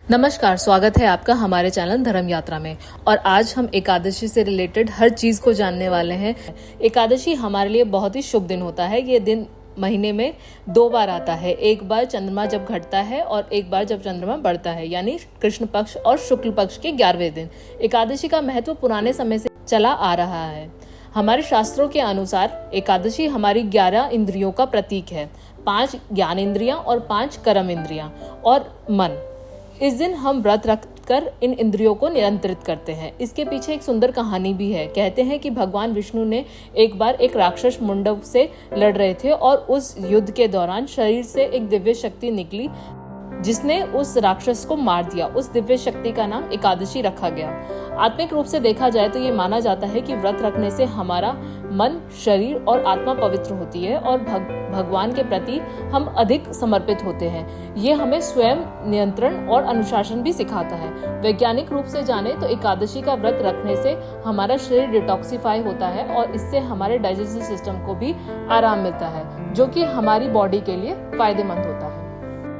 नमस्कार, स्वागत है आपका हमारे चैनल धर्म यात्रा में। और आज हम एकादशी से रिलेटेड हर चीज को जानने वाले हैं। एकादशी हमारे लिए बहुत ही शुभ दिन होता है। ये दिन महीने में 2 बार आता है। एक बार चंद्रमा जब घटता है और एक बार जब चंद्रमा बढ़ता है, यानी कृष्ण पक्ष और शुक्ल पक्ष के 11वें दिन। एकादशी का महत्व पुराने समय से चला आ रहा है। हमारे शास्त्रों के अनुसार एकादशी हमारी 11 इंद्रियों का प्रतीक है। 5 ज्ञान इंद्रियां और 5 कर्म इंद्रियां और मन। इस दिन हम व्रत रखकर इन इंद्रियों को नियंत्रित करते हैं। इसके पीछे एक सुंदर कहानी भी है। कहते हैं कि भगवान विष्णु ने एक बार एक राक्षस मुंडव से लड़ रहे थे और उस युद्ध के दौरान शरीर से एक दिव्य शक्ति निकली जिसने उस राक्षस को मार दिया। उस दिव्य शक्ति का नाम एकादशी रखा गया। आत्मिक रूप से देखा जाए तो ये माना जाता है कि व्रत रखने से हमारा मन, शरीर और आत्मा पवित्र होती है और भगवान के प्रति हम अधिक समर्पित होते हैं। ये हमें स्वयं नियंत्रण और अनुशासन भी सिखाता है। वैज्ञानिक रूप से जाने तो एकादशी का व्रत रखने से हमारा शरीर डिटॉक्सिफाई होता है और इससे हमारे डाइजेस्टिव सिस्टम को भी आराम मिलता है, जो कि हमारी बॉडी के लिए फायदेमंद होता है।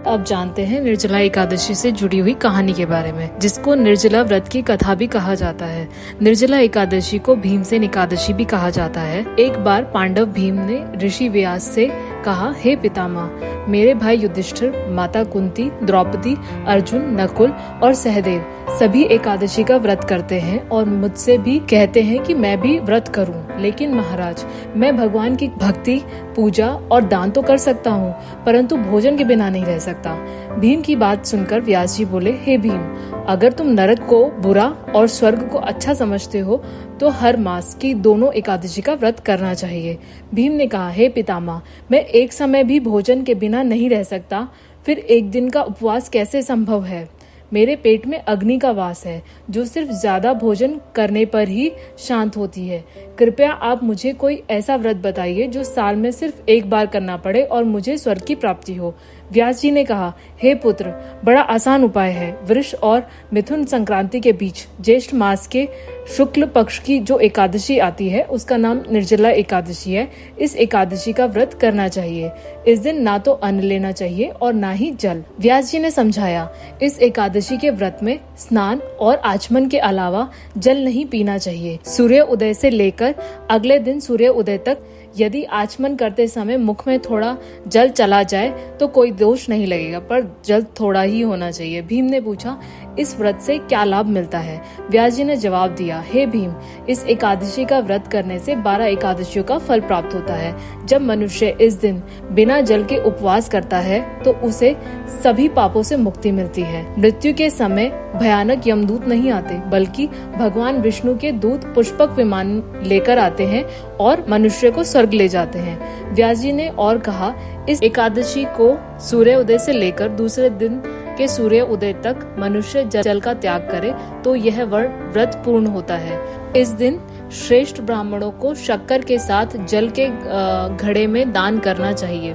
अब जानते हैं निर्जला एकादशी से जुड़ी हुई कहानी के बारे में, जिसको निर्जला व्रत की कथा भी कहा जाता है। निर्जला एकादशी को भीमसेन एकादशी भी कहा जाता है। एक बार पांडव भीम ने ऋषि व्यास से कहा, हे पितामह, मेरे भाई युधिष्ठिर, माता कुंती, द्रौपदी, अर्जुन, नकुल और सहदेव सभी एकादशी का व्रत करते हैं और मुझसे भी कहते हैं कि मैं भी व्रत करूं। लेकिन महाराज, मैं भगवान की भक्ति, पूजा और दान तो कर सकता हूं, परंतु भोजन के बिना नहीं रह सकता। भीम की बात सुनकर व्यास जी बोले, हे भीम, अगर तुम नरक को बुरा और स्वर्ग को अच्छा समझते हो तो हर मास की दोनों एकादशी का व्रत करना चाहिए। भीम ने कहा, हे पितामह, मैं एक समय भी भोजन के बिना नहीं रह सकता, फिर एक दिन का उपवास कैसे संभव है? मेरे पेट में अग्नि का वास है, जो सिर्फ ज्यादा भोजन करने पर ही शांत होती है। कृपया आप मुझे कोई ऐसा व्रत बताइए जो साल में सिर्फ एक बार करना पड़े और मुझे स्वर्ग की प्राप्ति हो। व्यास जी ने कहा, हे पुत्र, बड़ा आसान उपाय है। वृष और मिथुन संक्रांति के बीच ज्येष्ठ मास के शुक्ल पक्ष की जो एकादशी आती है, उसका नाम निर्जला एकादशी है। इस एकादशी का व्रत करना चाहिए। इस दिन ना तो अन्न लेना चाहिए और ना ही जल। व्यास जी ने समझाया, इस एकादशी के व्रत में स्नान और आचमन के अलावा जल नहीं पीना चाहिए। सूर्य उदय से लेकर अगले दिन सूर्य उदय तक यदि आचमन करते समय मुख में थोड़ा जल चला जाए तो कोई दोष नहीं लगेगा, पर जल थोड़ा ही होना चाहिए। भीम ने पूछा, इस व्रत से क्या लाभ मिलता है? व्यास जी ने जवाब दिया, हे भीम, इस एकादशी का व्रत करने से 12 एकादशियों का फल प्राप्त होता है। जब मनुष्य इस दिन बिना जल के उपवास करता है तो उसे सभी पापों से मुक्ति मिलती है। मृत्यु के समय भयानक यमदूत नहीं आते, बल्कि भगवान विष्णु के दूत पुष्पक विमान लेकर आते हैं और मनुष्य को स्वर्ग ले जाते हैं। व्यास जी ने और कहा, इस एकादशी को सूर्य उदय से लेकर दूसरे दिन के सूर्य उदय तक मनुष्य जल का त्याग करे तो यह व्रत पूर्ण होता है। इस दिन श्रेष्ठ ब्राह्मणों को शक्कर के साथ जल के घड़े में दान करना चाहिए।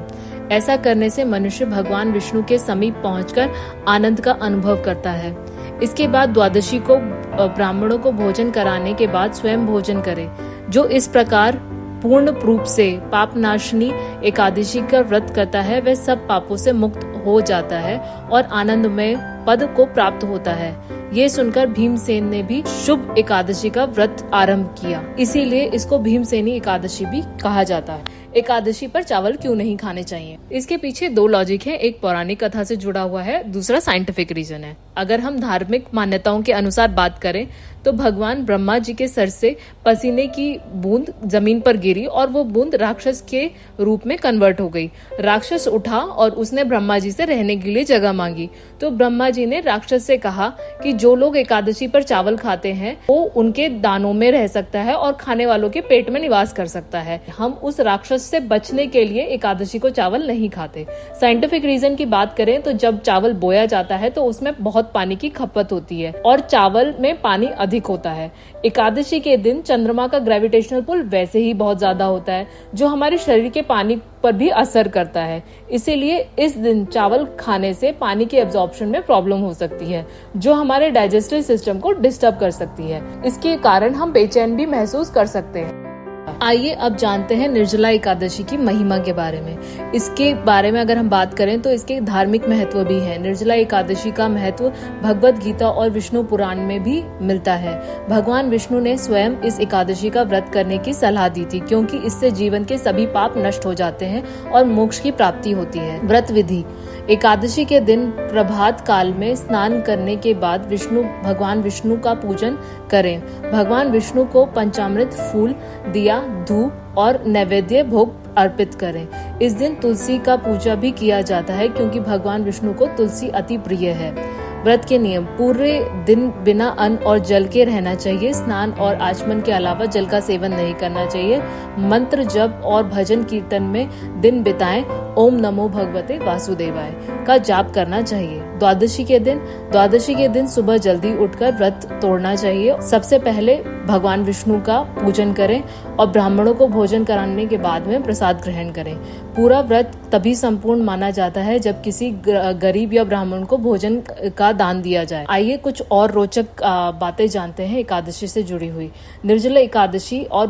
ऐसा करने से मनुष्य भगवान विष्णु के समीप पहुंचकर आनंद का अनुभव करता है। इसके बाद द्वादशी को ब्राह्मणों को भोजन कराने के बाद स्वयं भोजन करे। जो इस प्रकार पूर्ण रूप से पाप नाशनी एकादशी का व्रत करता है, वह सब पापों से मुक्त हो जाता है और आनंदमय पद को प्राप्त होता है। ये सुनकर भीमसेन ने भी शुभ एकादशी का व्रत आरंभ किया। इसीलिए इसको भीमसेनी एकादशी भी कहा जाता है। एकादशी पर चावल क्यों नहीं खाने चाहिए? इसके पीछे 2 लॉजिक है। एक पौराणिक कथा से जुड़ा हुआ है, दूसरा साइंटिफिक रीजन है। अगर हम धार्मिक मान्यताओं के अनुसार बात करें तो भगवान ब्रह्मा जी के सर से पसीने की बूंद जमीन पर गिरी और वो बूंद राक्षस के रूप में कन्वर्ट हो गई। राक्षस उठा और उसने ब्रह्मा जी से रहने के लिए जगह मांगी। तो ब्रह्मा जी ने राक्षस से कहा कि जो लोग एकादशी पर चावल खाते हैं वो उनके दानों में रह सकता है और खाने वालों के पेट में निवास कर सकता है। हम उस राक्षस से बचने के लिए एकादशी को चावल नहीं खाते। साइंटिफिक रीजन की बात करें तो जब चावल बोया जाता है तो उसमें बहुत पानी की खपत होती है और चावल में पानी अधिक होता है। एकादशी के दिन चंद्रमा का ग्रेविटेशनल पुल वैसे ही बहुत ज्यादा होता है, जो हमारे शरीर के पानी पर भी असर करता है। इसीलिए इस दिन चावल खाने से पानी के एब्जॉर्प्शन में प्रॉब्लम हो सकती है, जो हमारे डाइजेस्टिव सिस्टम को डिस्टर्ब कर सकती है। इसके कारण हम बेचैन भी महसूस कर सकते हैं। आइए अब जानते हैं निर्जला एकादशी की महिमा के बारे में। इसके बारे में अगर हम बात करें तो इसके धार्मिक महत्व भी है। निर्जला एकादशी का महत्व भगवत गीता और विष्णु पुराण में भी मिलता है। भगवान विष्णु ने स्वयं इस एकादशी का व्रत करने की सलाह दी थी, क्योंकि इससे जीवन के सभी पाप नष्ट हो जाते हैं और मोक्ष की प्राप्ति होती है। व्रत विधि: एकादशी के दिन प्रभात काल में स्नान करने के बाद भगवान विष्णु का पूजन करें। भगवान विष्णु को पंचामृत, फूल, दिया, धूप और नैवेद्य भोग अर्पित करें। इस दिन तुलसी का पूजा भी किया जाता है, क्योंकि भगवान विष्णु को तुलसी अति प्रिय है। व्रत के नियम: पूरे दिन बिना अन्न और जल के रहना चाहिए। स्नान और आचमन के अलावा जल का सेवन नहीं करना चाहिए। मंत्र जप और भजन कीर्तन में दिन बिताएं। ओम नमो भगवते वासुदेवाय का जाप करना चाहिए। द्वादशी के दिन सुबह जल्दी उठकर व्रत तोड़ना चाहिए। सबसे पहले भगवान विष्णु का पूजन करें और ब्राह्मणों को भोजन कराने के बाद में प्रसाद ग्रहण करें। पूरा व्रत तभी संपूर्ण माना जाता है जब किसी गरीब या ब्राह्मण को भोजन का दान दिया जाए। आइए कुछ और रोचक बातें जानते हैं एकादशी से जुड़ी हुई। निर्जला एकादशी और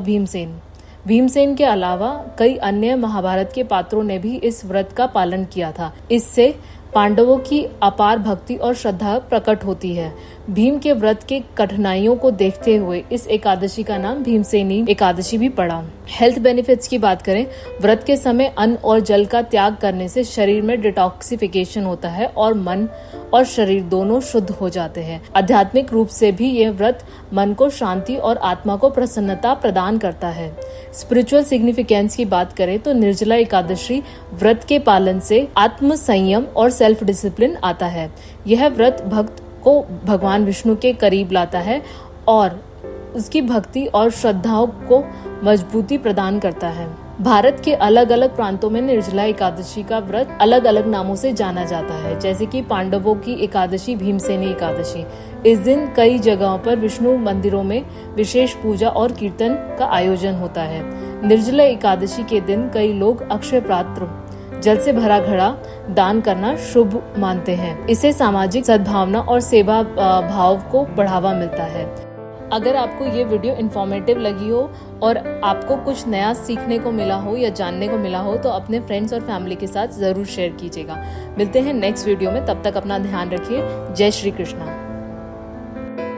भीमसेन के अलावा कई अन्य महाभारत के पात्रों ने भी इस व्रत का पालन किया था। इससे पांडवों की अपार भक्ति और श्रद्धा प्रकट होती है। भीम के व्रत के कठिनाइयों को देखते हुए इस एकादशी का नाम भीमसेनी एकादशी भी पड़ा। हेल्थ बेनिफिट्स की बात करें, व्रत के समय अन्न और जल का त्याग करने से शरीर में डिटॉक्सिफिकेशन होता है और मन और शरीर दोनों शुद्ध हो जाते हैं। आध्यात्मिक रूप से भी यह व्रत मन को शांति और आत्मा को प्रसन्नता प्रदान करता है। स्पिरिचुअल सिग्निफिकेंस की बात करें तो निर्जला एकादशी व्रत के पालन से आत्म संयम और सेल्फ डिसिप्लिन आता है। यह व्रत भक्त को भगवान विष्णु के करीब लाता है और उसकी भक्ति और श्रद्धाओं को मजबूती प्रदान करता है। भारत के अलग अलग प्रांतों में निर्जला एकादशी का व्रत अलग अलग नामों से जाना जाता है, जैसे कि पांडवों की एकादशी, भीमसेनी एकादशी। इस दिन कई जगहों पर विष्णु मंदिरों में विशेष पूजा और कीर्तन का आयोजन होता है। निर्जला एकादशी के दिन कई लोग अक्षय पात्र, जल से भरा घड़ा दान करना शुभ मानते हैं। इससे सामाजिक सद्भावना और सेवा भाव को बढ़ावा मिलता है। अगर आपको ये वीडियो इन्फॉर्मेटिव लगी हो और आपको कुछ नया सीखने को मिला हो या जानने को मिला हो तो अपने फ्रेंड्स और फैमिली के साथ जरूर शेयर कीजिएगा। मिलते हैं नेक्स्ट वीडियो में, तब तक अपना ध्यान रखिए। जय श्री कृष्णा।